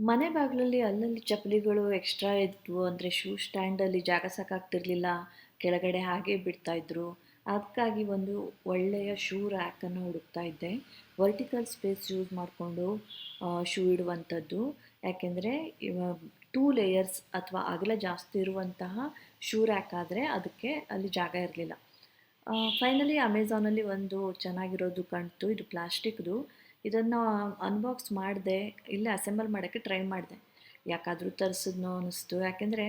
ಮನೆ ಬಾಗಿಲಲ್ಲಿ ಅಲ್ಲಲ್ಲಿ ಚಪ್ಪಲಿಗಳು ಎಕ್ಸ್ಟ್ರಾ ಇದ್ವು ಅಂದರೆ ಶೂ ಸ್ಟ್ಯಾಂಡಲ್ಲಿ ಜಾಗ ಸಾಕಾಗ್ತಿರ್ಲಿಲ್ಲ, ಕೆಳಗಡೆ ಹಾಗೆ ಬಿಡ್ತಾ ಇದ್ರು. ಅದಕ್ಕಾಗಿ ಒಂದು ಒಳ್ಳೆಯ ಶೂ ರ್ಯಾಕನ್ನು ಹುಡುಕ್ತಾ ಇದ್ದೆ. ವರ್ಟಿಕಲ್ ಸ್ಪೇಸ್ ಯೂಸ್ ಮಾಡಿಕೊಂಡು ಶೂ ಇಡುವಂಥದ್ದು. ಯಾಕೆಂದರೆ ಇವಾಗ 2 ಲೇಯರ್ಸ್ ಅಥವಾ ಅಗಲ ಜಾಸ್ತಿ ಇರುವಂತಹ ಶೂ ರ್ಯಾಕ್ ಆದರೆ ಅದಕ್ಕೆ ಅಲ್ಲಿ ಜಾಗ ಇರಲಿಲ್ಲ. ಫೈನಲಿ ಅಮೆಝಾನಲ್ಲಿ ಒಂದು ಚೆನ್ನಾಗಿರೋದು ಕಾಣ್ತು. ಇದು ಪ್ಲಾಸ್ಟಿಕ್ದು. ಇದನ್ನು ಅನ್ಬಾಕ್ಸ್ ಮಾಡಿದೆ. ಇಲ್ಲೇ ಅಸೆಂಬಲ್ ಮಾಡೋಕ್ಕೆ ಟ್ರೈ ಮಾಡಿದೆ. ಯಾಕಾದರೂ ತರಿಸಿದ್ನೋ ಅನ್ನಿಸ್ತು. ಯಾಕೆಂದರೆ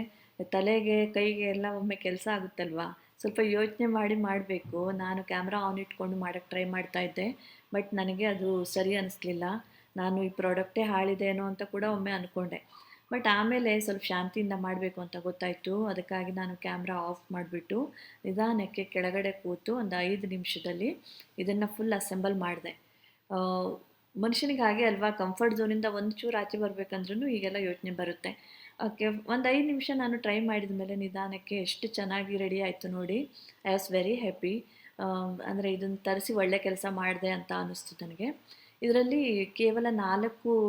ತಲೆಗೆ ಕೈಗೆ ಎಲ್ಲ ಒಮ್ಮೆ ಕೆಲಸ ಆಗುತ್ತಲ್ವಾ, ಸ್ವಲ್ಪ ಯೋಚನೆ ಮಾಡಿ ಮಾಡಬೇಕು. ನಾನು ಕ್ಯಾಮ್ರಾ ಆನ್ ಇಟ್ಕೊಂಡು ಮಾಡೋಕ್ಕೆ ಟ್ರೈ ಮಾಡ್ತಾ ಇದ್ದೆ. ಬಟ್ ನನಗೆ ಅದು ಸರಿ ಅನ್ನಿಸ್ಲಿಲ್ಲ. ನಾನು ಈ ಪ್ರಾಡಕ್ಟೇ ಹಾಳಿದೇನೋ ಅಂತ ಕೂಡ ಒಮ್ಮೆ ಅಂದ್ಕೊಂಡೆ. ಬಟ್ ಆಮೇಲೆ ಸ್ವಲ್ಪ ಶಾಂತಿಯಿಂದ ಮಾಡಬೇಕು ಅಂತ ಗೊತ್ತಾಯಿತು. ಅದಕ್ಕಾಗಿ ನಾನು ಕ್ಯಾಮ್ರಾ ಆಫ್ ಮಾಡಿಬಿಟ್ಟು ನಿಧಾನಕ್ಕೆ ಕೆಳಗಡೆ ಕೂತು ಒಂದು 5 ನಿಮಿಷದಲ್ಲಿ ಇದನ್ನು ಫುಲ್ ಅಸೆಂಬಲ್ ಮಾಡಿದೆ. ಮನುಷ್ಯನಿಗೆ ಹಾಗೆ ಅಲ್ವಾ, ಕಂಫರ್ಟ್ ಝೋನಿಂದ ಒಂಚೂರು ಆಚೆ ಬರಬೇಕಂದ್ರೂ ಹೀಗೆಲ್ಲ ಯೋಚನೆ ಬರುತ್ತೆ. ಓಕೆ, ಒಂದು 5 ನಿಮಿಷ ನಾನು ಟ್ರೈ ಮಾಡಿದ ಮೇಲೆ ನಿಧಾನಕ್ಕೆ ಎಷ್ಟು ಚೆನ್ನಾಗಿ ರೆಡಿ ಆಯಿತು ನೋಡಿ. I was very happy. ಅಂದರೆ ಇದನ್ನು ತರಿಸಿ ಒಳ್ಳೆ ಕೆಲಸ ಮಾಡಿದೆ ಅಂತ ಅನ್ನಿಸ್ತು ನನಗೆ. ಇದರಲ್ಲಿ ಕೇವಲ 4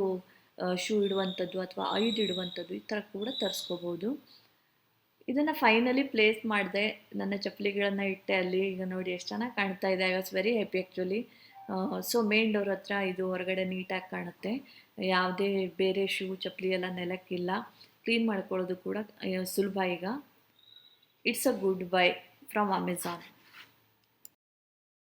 ಶೂ ಇಡುವಂಥದ್ದು ಅಥವಾ 5 ಇಡುವಂಥದ್ದು ಈ ಥರ ಕೂಡ ತರಿಸ್ಕೋಬೋದು. ಇದನ್ನು ಫೈನಲಿ ಪ್ಲೇಸ್ ಮಾಡಿದೆ. ನನ್ನ ಚಪ್ಪಲಿಗಳನ್ನು ಇಟ್ಟೆ ಅಲ್ಲಿ. ಈಗ ನೋಡಿ ಎಷ್ಟು ಚೆನ್ನಾಗಿ ಕಾಣ್ತಾ ಇದೆ. I was very happy actually. So main door ಹತ್ರ ಇದು ಹೊರಗಡೆ ನೀಟಾಗಿ ಕಾಣುತ್ತೆ. ಯಾವುದೇ ಬೇರೆ ಶೂ ಚಪ್ಪಲಿ ಎಲ್ಲ ನೆಲಕ್ಕಿಲ್ಲ. ಕ್ಲೀನ್ ಮಾಡ್ಕೊಳ್ಳೋದು ಕೂಡ ಸುಲಭ ಈಗ. It's a good bye from Amazon.